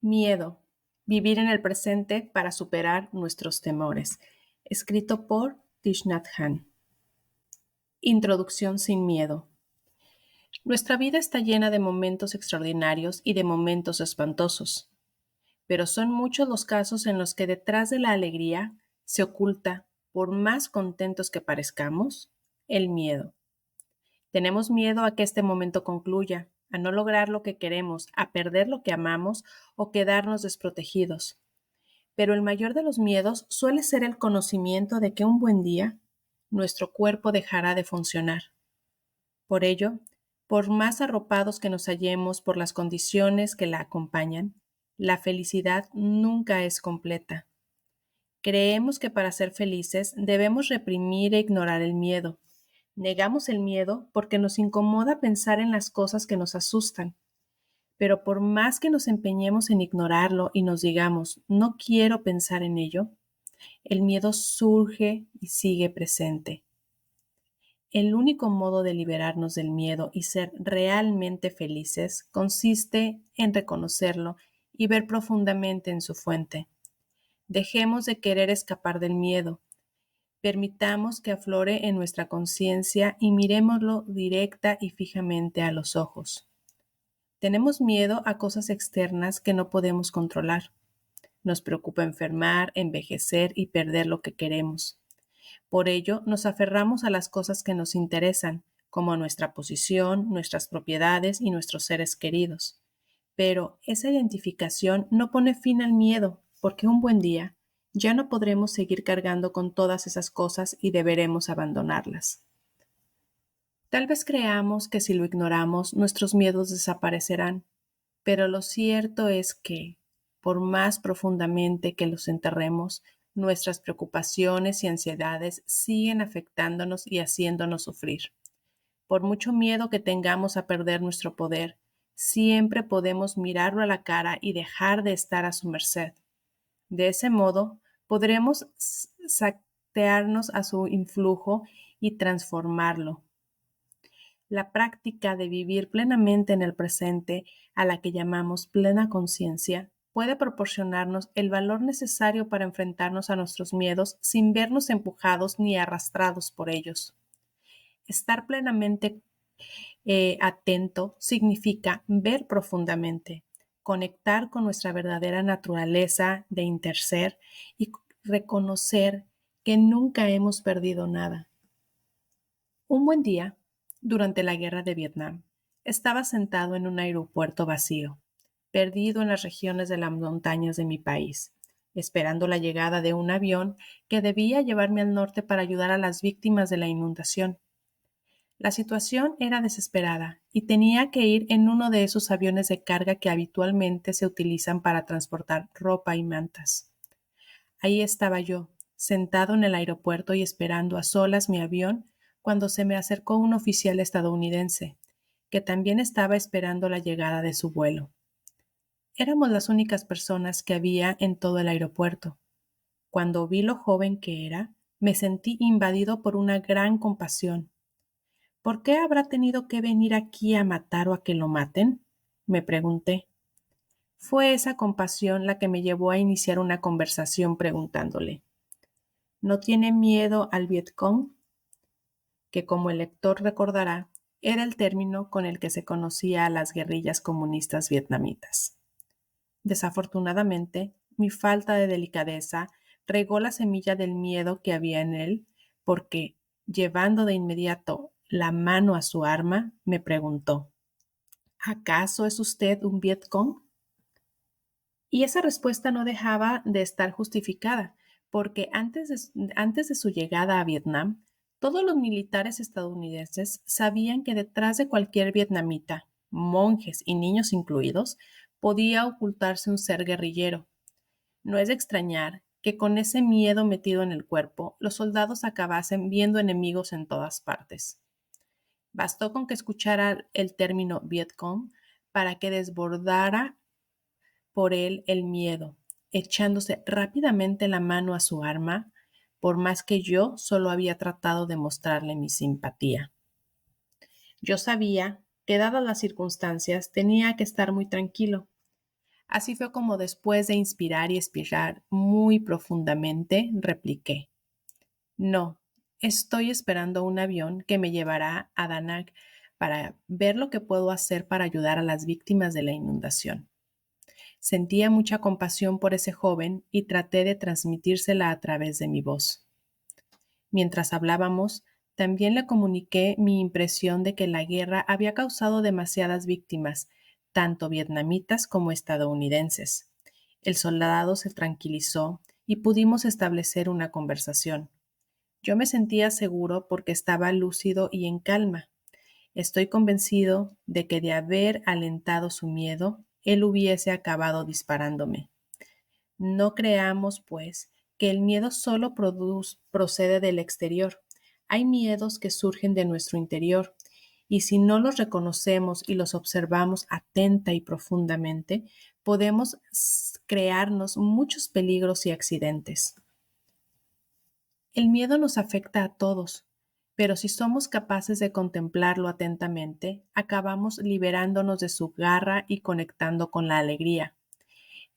Miedo. Vivir en el presente para superar nuestros temores. Escrito por Thich Nhat Hanh. Introducción sin miedo. Nuestra vida está llena de momentos extraordinarios y de momentos espantosos, pero son muchos los casos en los que detrás de la alegría se oculta, por más contentos que parezcamos, el miedo. Tenemos miedo a que este momento concluya, a no lograr lo que queremos, a perder lo que amamos o quedarnos desprotegidos. Pero el mayor de los miedos suele ser el conocimiento de que un buen día nuestro cuerpo dejará de funcionar. Por ello, por más arropados que nos hallemos por las condiciones que la acompañan, la felicidad nunca es completa. Creemos que para ser felices debemos reprimir e ignorar el miedo. Negamos el miedo porque nos incomoda pensar en las cosas que nos asustan. Pero por más que nos empeñemos en ignorarlo y nos digamos, no quiero pensar en ello, el miedo surge y sigue presente. El único modo de liberarnos del miedo y ser realmente felices consiste en reconocerlo y ver profundamente en su fuente. Dejemos de querer escapar del miedo. Permitamos que aflore en nuestra conciencia y mirémoslo directa y fijamente a los ojos. Tenemos miedo a cosas externas que no podemos controlar. Nos preocupa enfermar, envejecer y perder lo que queremos. Por ello, nos aferramos a las cosas que nos interesan, como nuestra posición, nuestras propiedades y nuestros seres queridos. Pero esa identificación no pone fin al miedo, porque un buen día ya no podremos seguir cargando con todas esas cosas y deberemos abandonarlas. Tal vez creamos que si lo ignoramos, nuestros miedos desaparecerán, pero lo cierto es que, por más profundamente que los enterremos, nuestras preocupaciones y ansiedades siguen afectándonos y haciéndonos sufrir. Por mucho miedo que tengamos a perder nuestro poder, siempre podemos mirarlo a la cara y dejar de estar a su merced. De ese modo, podremos satearnos a su influjo y transformarlo. La práctica de vivir plenamente en el presente, a la que llamamos plena conciencia, puede proporcionarnos el valor necesario para enfrentarnos a nuestros miedos sin vernos empujados ni arrastrados por ellos. Estar plenamente atento significa ver profundamente, conectar con nuestra verdadera naturaleza de interser y reconocer que nunca hemos perdido nada. Un buen día, durante la guerra de Vietnam, estaba sentado en un aeropuerto vacío, perdido en las regiones de las montañas de mi país, esperando la llegada de un avión que debía llevarme al norte para ayudar a las víctimas de la inundación. La situación era desesperada y tenía que ir en uno de esos aviones de carga que habitualmente se utilizan para transportar ropa y mantas. Ahí estaba yo, sentado en el aeropuerto y esperando a solas mi avión, cuando se me acercó un oficial estadounidense, que también estaba esperando la llegada de su vuelo. Éramos las únicas personas que había en todo el aeropuerto. Cuando vi lo joven que era, me sentí invadido por una gran compasión. ¿Por qué habrá tenido que venir aquí a matar o a que lo maten?, me pregunté. Fue esa compasión la que me llevó a iniciar una conversación preguntándole, ¿no tiene miedo al Vietcong? Que, como el lector recordará, era el término con el que se conocía a las guerrillas comunistas vietnamitas. Desafortunadamente, mi falta de delicadeza regó la semilla del miedo que había en él, porque, llevando de inmediato la mano a su arma, me preguntó, ¿acaso es usted un Vietcong? Y esa respuesta no dejaba de estar justificada, porque antes de su llegada a Vietnam, todos los militares estadounidenses sabían que detrás de cualquier vietnamita, monjes y niños incluidos, podía ocultarse un ser guerrillero. No es de extrañar que con ese miedo metido en el cuerpo, los soldados acabasen viendo enemigos en todas partes. Bastó con que escuchara el término Vietcong para que desbordara por él el miedo, echándose rápidamente la mano a su arma, por más que yo solo había tratado de mostrarle mi simpatía. Yo sabía que, dadas las circunstancias, tenía que estar muy tranquilo. Así fue como después de inspirar y expirar muy profundamente, repliqué, no, estoy esperando un avión que me llevará a Danak para ver lo que puedo hacer para ayudar a las víctimas de la inundación. Sentía mucha compasión por ese joven y traté de transmitírsela a través de mi voz. Mientras hablábamos, también le comuniqué mi impresión de que la guerra había causado demasiadas víctimas, tanto vietnamitas como estadounidenses. El soldado se tranquilizó y pudimos establecer una conversación. Yo me sentía seguro porque estaba lúcido y en calma. Estoy convencido de que de haber alentado su miedo, él hubiese acabado disparándome. No creamos, pues, que el miedo solo procede del exterior. Hay miedos que surgen de nuestro interior, y si no los reconocemos y los observamos atenta y profundamente, podemos crearnos muchos peligros y accidentes. El miedo nos afecta a todos, pero si somos capaces de contemplarlo atentamente, acabamos liberándonos de su garra y conectando con la alegría.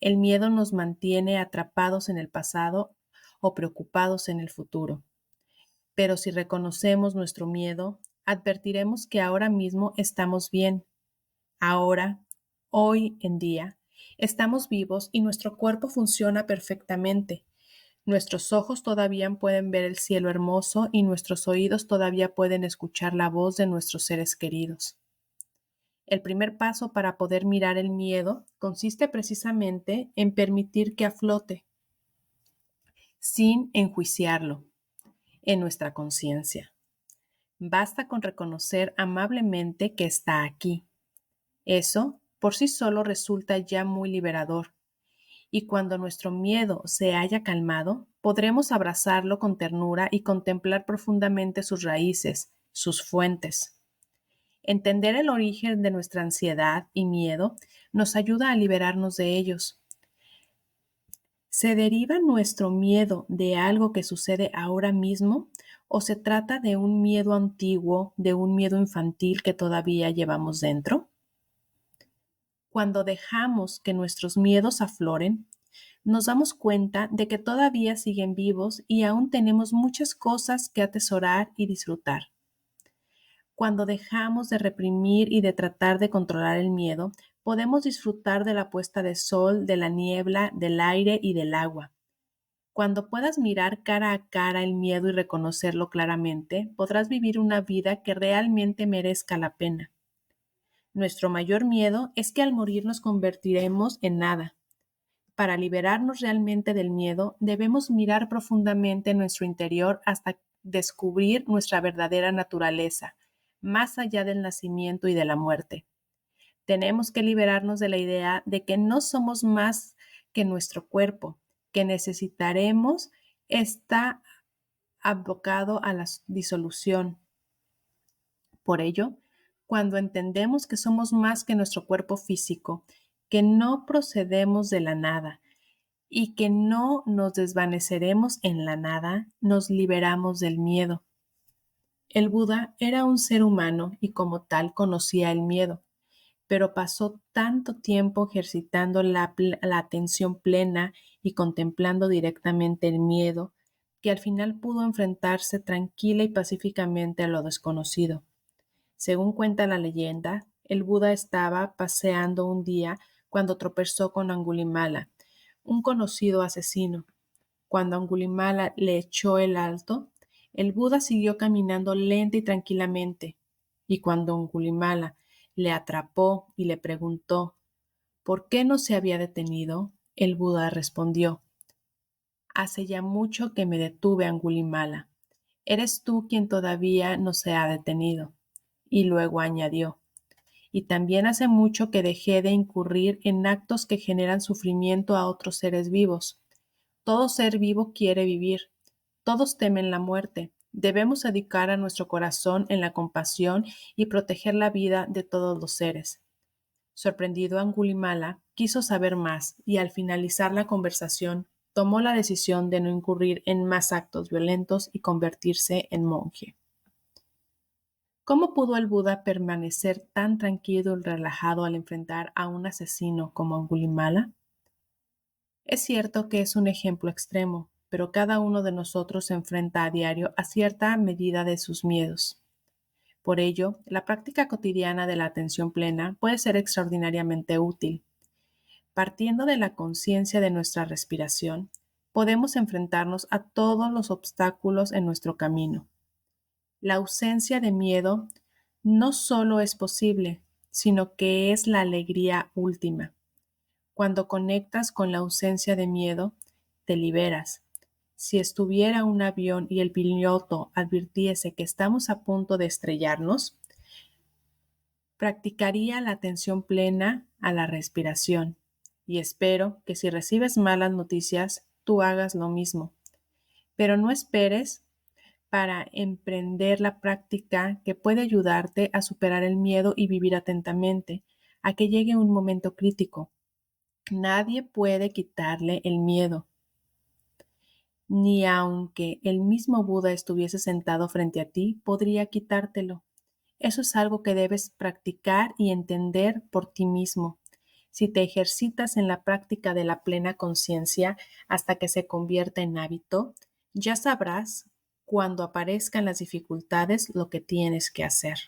El miedo nos mantiene atrapados en el pasado o preocupados en el futuro. Pero si reconocemos nuestro miedo, advertiremos que ahora mismo estamos bien. Ahora, hoy en día, estamos vivos y nuestro cuerpo funciona perfectamente. Nuestros ojos todavía pueden ver el cielo hermoso y nuestros oídos todavía pueden escuchar la voz de nuestros seres queridos. El primer paso para poder mirar el miedo consiste precisamente en permitir que aflote, sin enjuiciarlo, en nuestra conciencia. Basta con reconocer amablemente que está aquí. Eso, por sí solo, resulta ya muy liberador. Y cuando nuestro miedo se haya calmado, podremos abrazarlo con ternura y contemplar profundamente sus raíces, sus fuentes. Entender el origen de nuestra ansiedad y miedo nos ayuda a liberarnos de ellos. ¿Se deriva nuestro miedo de algo que sucede ahora mismo o se trata de un miedo antiguo, de un miedo infantil que todavía llevamos dentro? Cuando dejamos que nuestros miedos afloren, nos damos cuenta de que todavía siguen vivos y aún tenemos muchas cosas que atesorar y disfrutar. Cuando dejamos de reprimir y de tratar de controlar el miedo, podemos disfrutar de la puesta de sol, de la niebla, del aire y del agua. Cuando puedas mirar cara a cara el miedo y reconocerlo claramente, podrás vivir una vida que realmente merezca la pena. Nuestro mayor miedo es que al morir nos convertiremos en nada. Para liberarnos realmente del miedo, debemos mirar profundamente en nuestro interior hasta descubrir nuestra verdadera naturaleza, más allá del nacimiento y de la muerte. Tenemos que liberarnos de la idea de que no somos más que nuestro cuerpo, que necesitaremos está abocado a la disolución. Por ello, cuando entendemos que somos más que nuestro cuerpo físico, que no procedemos de la nada y que no nos desvaneceremos en la nada, nos liberamos del miedo. El Buda era un ser humano y como tal conocía el miedo, pero pasó tanto tiempo ejercitando la atención plena y contemplando directamente el miedo, que al final pudo enfrentarse tranquila y pacíficamente a lo desconocido. Según cuenta la leyenda, el Buda estaba paseando un día cuando tropezó con Angulimala, un conocido asesino. Cuando Angulimala le echó el alto, el Buda siguió caminando lenta y tranquilamente. Y cuando Angulimala le atrapó y le preguntó ¿por qué no se había detenido? El Buda respondió, hace ya mucho que me detuve, Angulimala. Eres tú quien todavía no se ha detenido. Y luego añadió, y también hace mucho que dejé de incurrir en actos que generan sufrimiento a otros seres vivos. Todo ser vivo quiere vivir. Todos temen la muerte. Debemos dedicar a nuestro corazón en la compasión y proteger la vida de todos los seres. Sorprendido, Angulimala quiso saber más y al finalizar la conversación tomó la decisión de no incurrir en más actos violentos y convertirse en monje. ¿Cómo pudo el Buda permanecer tan tranquilo y relajado al enfrentar a un asesino como Angulimala? Es cierto que es un ejemplo extremo, pero cada uno de nosotros se enfrenta a diario a cierta medida de sus miedos. Por ello, la práctica cotidiana de la atención plena puede ser extraordinariamente útil. Partiendo de la conciencia de nuestra respiración, podemos enfrentarnos a todos los obstáculos en nuestro camino. La ausencia de miedo no solo es posible, sino que es la alegría última. Cuando conectas con la ausencia de miedo, te liberas. Si estuviera un avión y el piloto advirtiese que estamos a punto de estrellarnos, practicaría la atención plena a la respiración. Y espero que si recibes malas noticias, tú hagas lo mismo. Pero no esperes para emprender la práctica que puede ayudarte a superar el miedo y vivir atentamente a que llegue un momento crítico. Nadie puede quitarle el miedo, ni aunque el mismo Buda estuviese sentado frente a ti, podría quitártelo. Eso es algo que debes practicar y entender por ti mismo. Si te ejercitas en la práctica de la plena conciencia hasta que se convierta en hábito, ya sabrás cuando aparezcan las dificultades lo que tienes que hacer.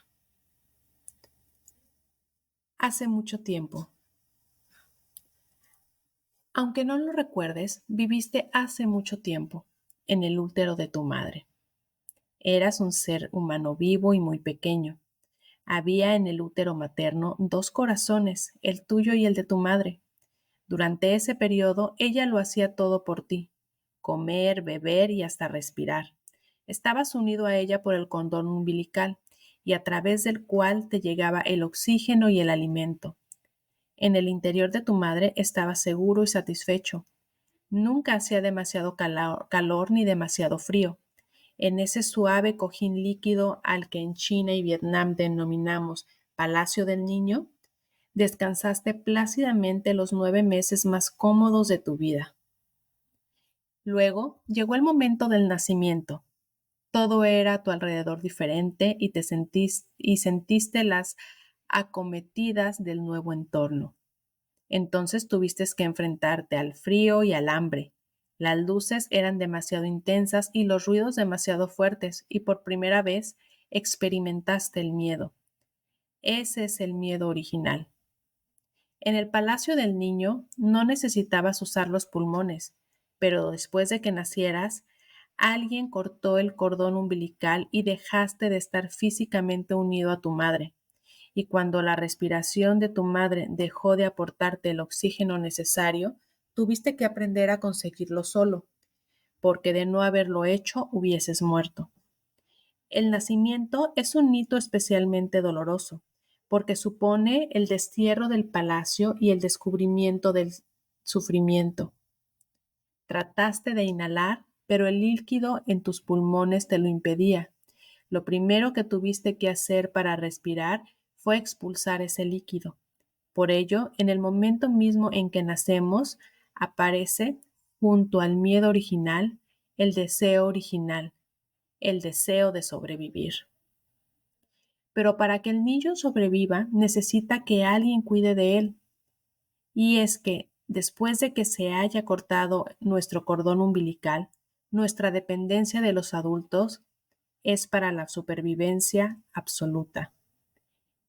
Hace mucho tiempo. Aunque no lo recuerdes, viviste hace mucho tiempo en el útero de tu madre. Eras un ser humano vivo y muy pequeño. Había en el útero materno dos corazones, el tuyo y el de tu madre. Durante ese periodo, ella lo hacía todo por ti: comer, beber y hasta respirar. Estabas unido a ella por el cordón umbilical y a través del cual te llegaba el oxígeno y el alimento. En el interior de tu madre estabas seguro y satisfecho. Nunca hacía demasiado calor ni demasiado frío. En ese suave cojín líquido al que en China y Vietnam denominamos Palacio del Niño, descansaste plácidamente los 9 meses más cómodos de tu vida. Luego llegó el momento del nacimiento. Todo era a tu alrededor diferente y sentiste las acometidas del nuevo entorno. Entonces tuviste que enfrentarte al frío y al hambre. Las luces eran demasiado intensas y los ruidos demasiado fuertes, y por primera vez experimentaste el miedo. Ese es el miedo original. En el palacio del niño no necesitabas usar los pulmones, pero después de que nacieras, alguien cortó el cordón umbilical y dejaste de estar físicamente unido a tu madre. Y cuando la respiración de tu madre dejó de aportarte el oxígeno necesario, tuviste que aprender a conseguirlo solo, porque de no haberlo hecho hubieses muerto. El nacimiento es un hito especialmente doloroso, porque supone el destierro del palacio y el descubrimiento del sufrimiento. Trataste de inhalar, pero el líquido en tus pulmones te lo impedía. Lo primero que tuviste que hacer para respirar fue expulsar ese líquido. Por ello, en el momento mismo en que nacemos, aparece, junto al miedo original, el deseo original, el deseo de sobrevivir. Pero para que el niño sobreviva, necesita que alguien cuide de él. Y es que, después de que se haya cortado nuestro cordón umbilical, nuestra dependencia de los adultos es para la supervivencia absoluta.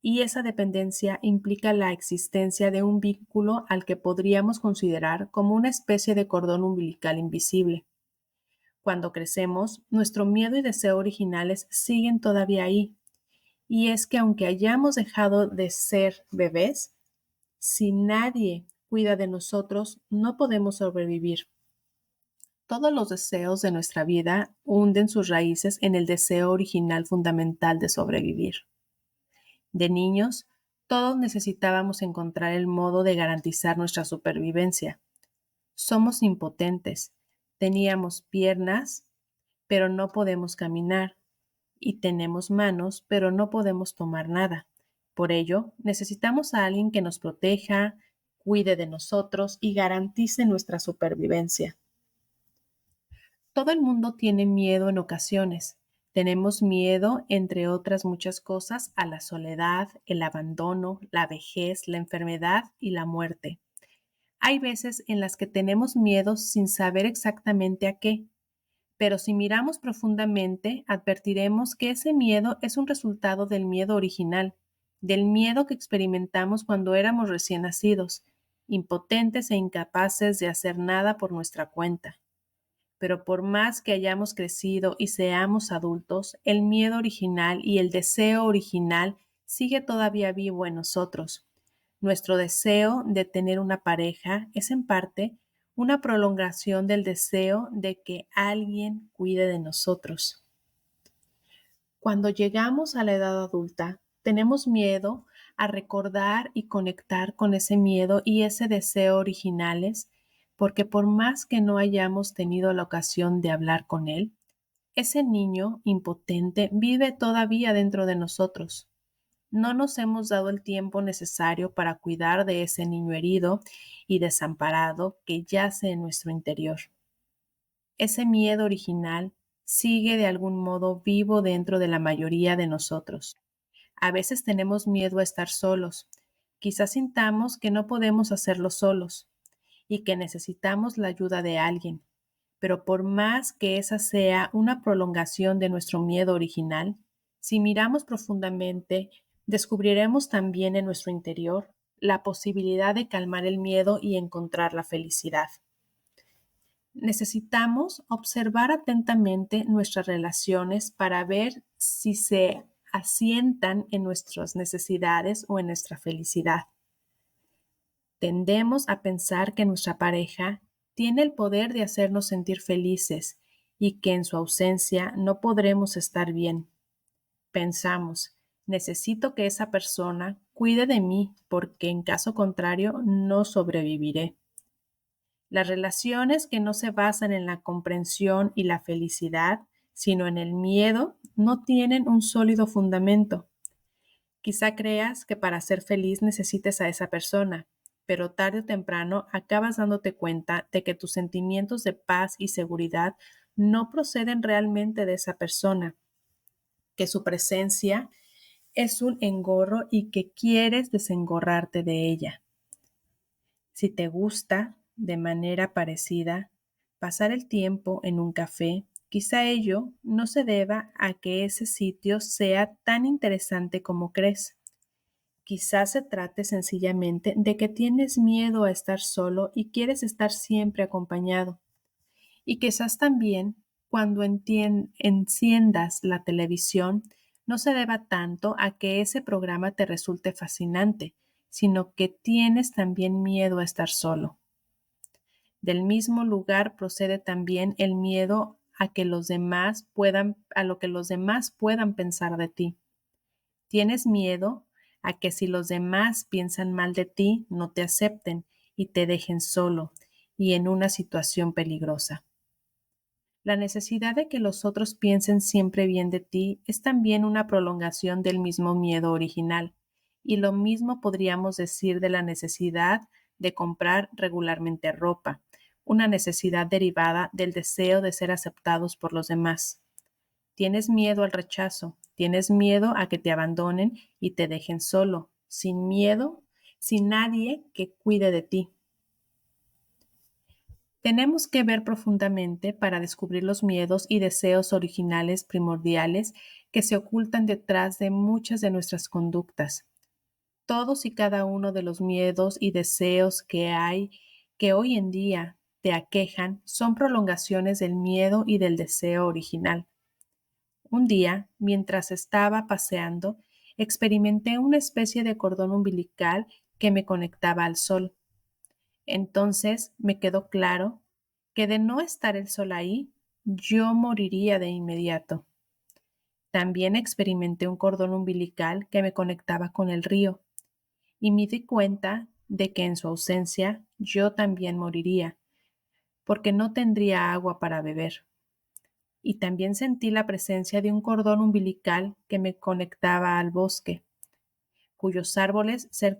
Y esa dependencia implica la existencia de un vínculo al que podríamos considerar como una especie de cordón umbilical invisible. Cuando crecemos, nuestro miedo y deseo originales siguen todavía ahí. Y es que aunque hayamos dejado de ser bebés, si nadie cuida de nosotros, no podemos sobrevivir. Todos los deseos de nuestra vida hunden sus raíces en el deseo original fundamental de sobrevivir. De niños, todos necesitábamos encontrar el modo de garantizar nuestra supervivencia. Somos impotentes. Teníamos piernas, pero no podemos caminar. Y tenemos manos, pero no podemos tomar nada. Por ello, necesitamos a alguien que nos proteja, cuide de nosotros y garantice nuestra supervivencia. Todo el mundo tiene miedo en ocasiones, Tenemos miedo, entre otras muchas cosas, a la soledad, el abandono, la vejez, la enfermedad y la muerte. Hay veces en las que tenemos miedo sin saber exactamente a qué, pero si miramos profundamente, advertiremos que ese miedo es un resultado del miedo original, del miedo que experimentamos cuando éramos recién nacidos, impotentes e incapaces de hacer nada por nuestra cuenta. Pero por más que hayamos crecido y seamos adultos, el miedo original y el deseo original sigue todavía vivo en nosotros. Nuestro deseo de tener una pareja es en parte una prolongación del deseo de que alguien cuide de nosotros. Cuando llegamos a la edad adulta, tenemos miedo a recordar y conectar con ese miedo y ese deseo originales, porque por más que no hayamos tenido la ocasión de hablar con él, ese niño impotente vive todavía dentro de nosotros. No nos hemos dado el tiempo necesario para cuidar de ese niño herido y desamparado que yace en nuestro interior. Ese miedo original sigue de algún modo vivo dentro de la mayoría de nosotros. A veces tenemos miedo a estar solos. Quizás sintamos que no podemos hacerlo solos y que necesitamos la ayuda de alguien. Pero por más que esa sea una prolongación de nuestro miedo original, si miramos profundamente, descubriremos también en nuestro interior la posibilidad de calmar el miedo y encontrar la felicidad. Necesitamos observar atentamente nuestras relaciones para ver si se asientan en nuestras necesidades o en nuestra felicidad. Tendemos a pensar que nuestra pareja tiene el poder de hacernos sentir felices y que en su ausencia no podremos estar bien. Pensamos, necesito que esa persona cuide de mí porque en caso contrario no sobreviviré. Las relaciones que no se basan en la comprensión y la felicidad, sino en el miedo, no tienen un sólido fundamento. Quizá creas que para ser feliz necesites a esa persona, pero tarde o temprano acabas dándote cuenta de que tus sentimientos de paz y seguridad no proceden realmente de esa persona, que su presencia es un engorro y que quieres desengorrarte de ella. Si te gusta, de manera parecida, pasar el tiempo en un café, quizá ello no se deba a que ese sitio sea tan interesante como crees. Quizás se trate sencillamente de que tienes miedo a estar solo y quieres estar siempre acompañado. Y quizás también cuando enciendas la televisión no se deba tanto a que ese programa te resulte fascinante, sino que tienes también miedo a estar solo. Del mismo lugar procede también el miedo a que a lo que los demás puedan pensar de ti. Tienes miedo a que si los demás piensan mal de ti, no te acepten y te dejen solo y en una situación peligrosa. La necesidad de que los otros piensen siempre bien de ti es también una prolongación del mismo miedo original, y lo mismo podríamos decir de la necesidad de comprar regularmente ropa, una necesidad derivada del deseo de ser aceptados por los demás. Tienes miedo al rechazo, tienes miedo a que te abandonen y te dejen solo, sin miedo, sin nadie que cuide de ti. Tenemos que ver profundamente para descubrir los miedos y deseos originales primordiales que se ocultan detrás de muchas de nuestras conductas. Todos y cada uno de los miedos y deseos que hoy en día te aquejan son prolongaciones del miedo y del deseo original. Un día, mientras estaba paseando, experimenté una especie de cordón umbilical que me conectaba al sol. Entonces me quedó claro que de no estar el sol ahí, yo moriría de inmediato. También experimenté un cordón umbilical que me conectaba con el río y me di cuenta de que en su ausencia yo también moriría, porque no tendría agua para beber. Y también sentí la presencia de un cordón umbilical que me conectaba al bosque, cuyos árboles se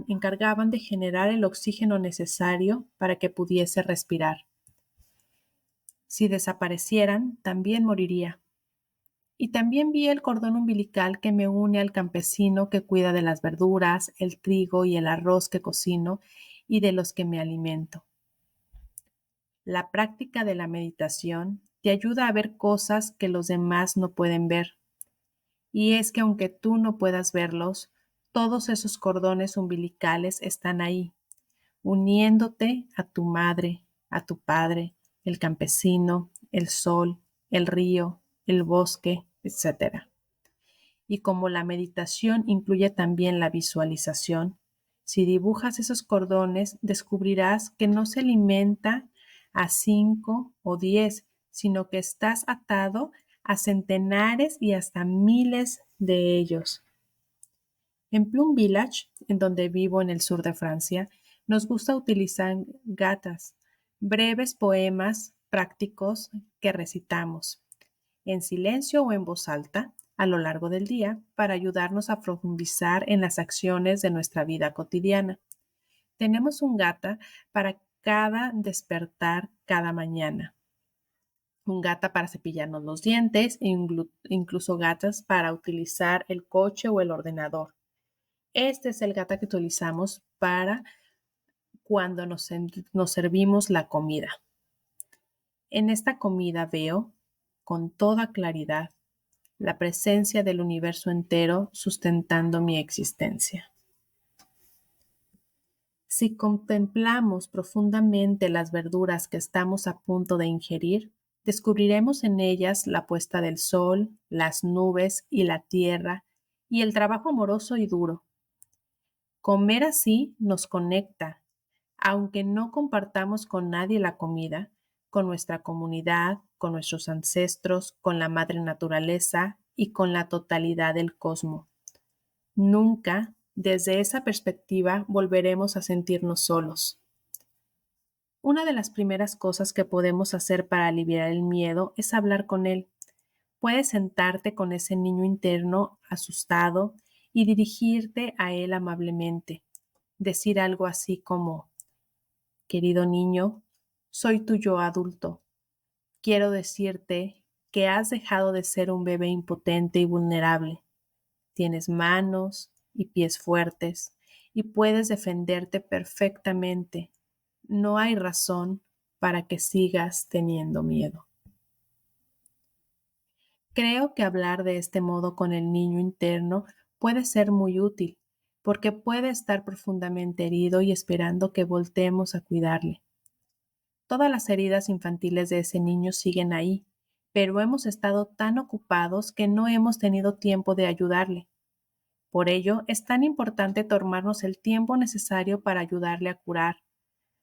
encargaban de generar el oxígeno necesario para que pudiese respirar. Si desaparecieran, también moriría. Y también vi el cordón umbilical que me une al campesino que cuida de las verduras, el trigo y el arroz que cocino y de los que me alimento. La práctica de la meditación te ayuda a ver cosas que los demás no pueden ver. Y es que aunque tú no puedas verlos, todos esos cordones umbilicales están ahí, uniéndote a tu madre, a tu padre, el campesino, el sol, el río, el bosque, etc. Y como la meditación incluye también la visualización, si dibujas esos cordones, descubrirás que no se alimenta a 5 o 10, sino que estás atado a centenares y hasta miles de ellos. En Plum Village, en donde vivo en el sur de Francia, nos gusta utilizar gatas, breves poemas prácticos que recitamos en silencio o en voz alta a lo largo del día para ayudarnos a profundizar en las acciones de nuestra vida cotidiana. Tenemos un gata para cada despertar cada mañana, un gata para cepillarnos los dientes e incluso gatas para utilizar el coche o el ordenador. Este es el gata que utilizamos para cuando nos servimos la comida. En esta comida veo con toda claridad la presencia del universo entero sustentando mi existencia. Si contemplamos profundamente las verduras que estamos a punto de ingerir, descubriremos en ellas la puesta del sol, las nubes y la tierra y el trabajo amoroso y duro. Comer así nos conecta, aunque no compartamos con nadie la comida, con nuestra comunidad, con nuestros ancestros, con la madre naturaleza y con la totalidad del cosmos. Nunca, desde esa perspectiva, volveremos a sentirnos solos. Una de las primeras cosas que podemos hacer para aliviar el miedo es hablar con él. Puedes sentarte con ese niño interno asustado y dirigirte a él amablemente. Decir algo así como, querido niño, soy tu yo adulto. Quiero decirte que has dejado de ser un bebé impotente y vulnerable. Tienes manos y pies fuertes y puedes defenderte perfectamente. No hay razón para que sigas teniendo miedo. Creo que hablar de este modo con el niño interno puede ser muy útil, porque puede estar profundamente herido y esperando que volteemos a cuidarle. Todas las heridas infantiles de ese niño siguen ahí, pero hemos estado tan ocupados que no hemos tenido tiempo de ayudarle. Por ello, es tan importante tomarnos el tiempo necesario para ayudarle a curar,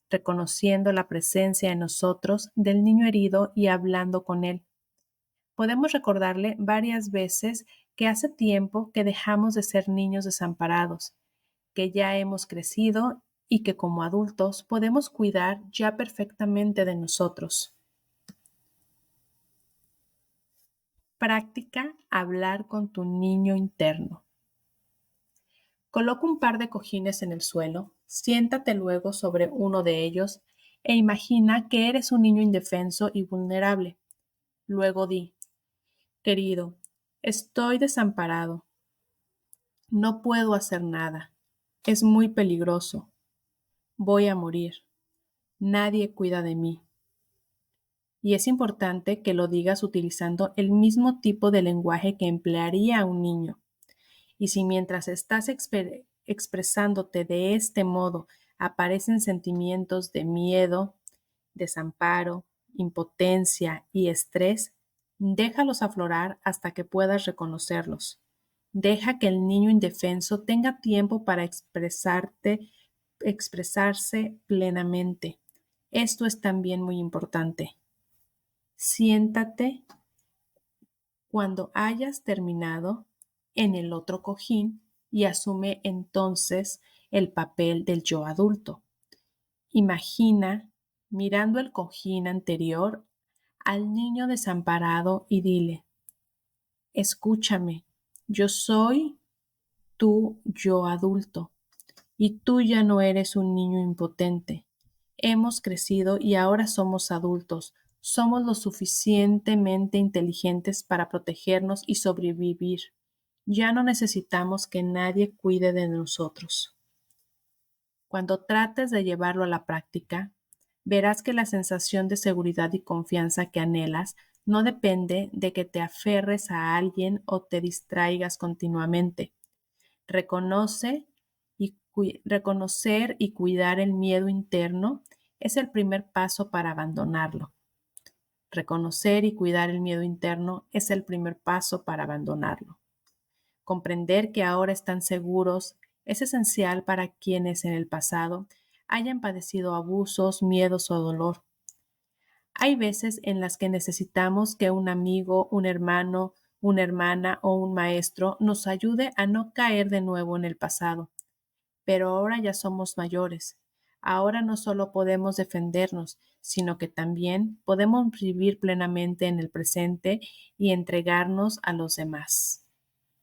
reconociendo la presencia en nosotros del niño herido y hablando con él. Podemos recordarle varias veces que hace tiempo que dejamos de ser niños desamparados, que ya hemos crecido y que como adultos podemos cuidar ya perfectamente de nosotros. Práctica hablar con tu niño interno. Coloca un par de cojines en el suelo, siéntate luego sobre uno de ellos e imagina que eres un niño indefenso y vulnerable. Luego di, querido, estoy desamparado. No puedo hacer nada. Es muy peligroso. Voy a morir. Nadie cuida de mí. Y es importante que lo digas utilizando el mismo tipo de lenguaje que emplearía un niño. Y si mientras estás expresándote de este modo aparecen sentimientos de miedo, desamparo, impotencia y estrés, déjalos aflorar hasta que puedas reconocerlos. Deja que el niño indefenso tenga tiempo para expresarse plenamente. Esto es también muy importante. Siéntate cuando hayas terminado en el otro cojín y asume entonces el papel del yo adulto. Imagina mirando el cojín anterior al niño desamparado y dile, escúchame, yo soy tu yo adulto y tú ya no eres un niño impotente. Hemos crecido y ahora somos adultos. Somos lo suficientemente inteligentes para protegernos y sobrevivir. Ya no necesitamos que nadie cuide de nosotros. Cuando trates de llevarlo a la práctica, verás que la sensación de seguridad y confianza que anhelas no depende de que te aferres a alguien o te distraigas continuamente. Reconocer y cuidar el miedo interno es el primer paso para abandonarlo. Reconocer y cuidar el miedo interno es el primer paso para abandonarlo. Comprender que ahora están seguros es esencial para quienes en el pasado hayan padecido abusos, miedos o dolor. Hay veces en las que necesitamos que un amigo, un hermano, una hermana o un maestro nos ayude a no caer de nuevo en el pasado. Pero ahora ya somos mayores. Ahora no solo podemos defendernos, sino que también podemos vivir plenamente en el presente y entregarnos a los demás.